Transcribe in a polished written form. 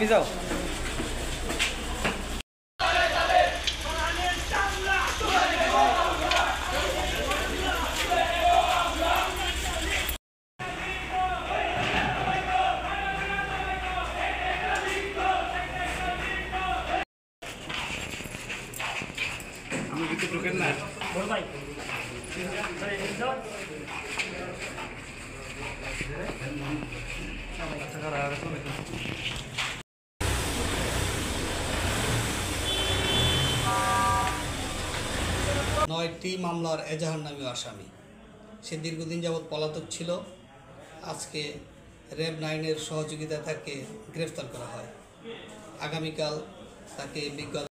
ভিজাও। 9টি মামলার এজাহার নামীয় আসামি। সে দীর্ঘদিন যাবৎ পলাতক ছিল। আজকে র্যাব 9-এর সহযোগিতায় তাকে গ্রেফতার করা হয়। আগামীকাল তাকে বিজ্ঞান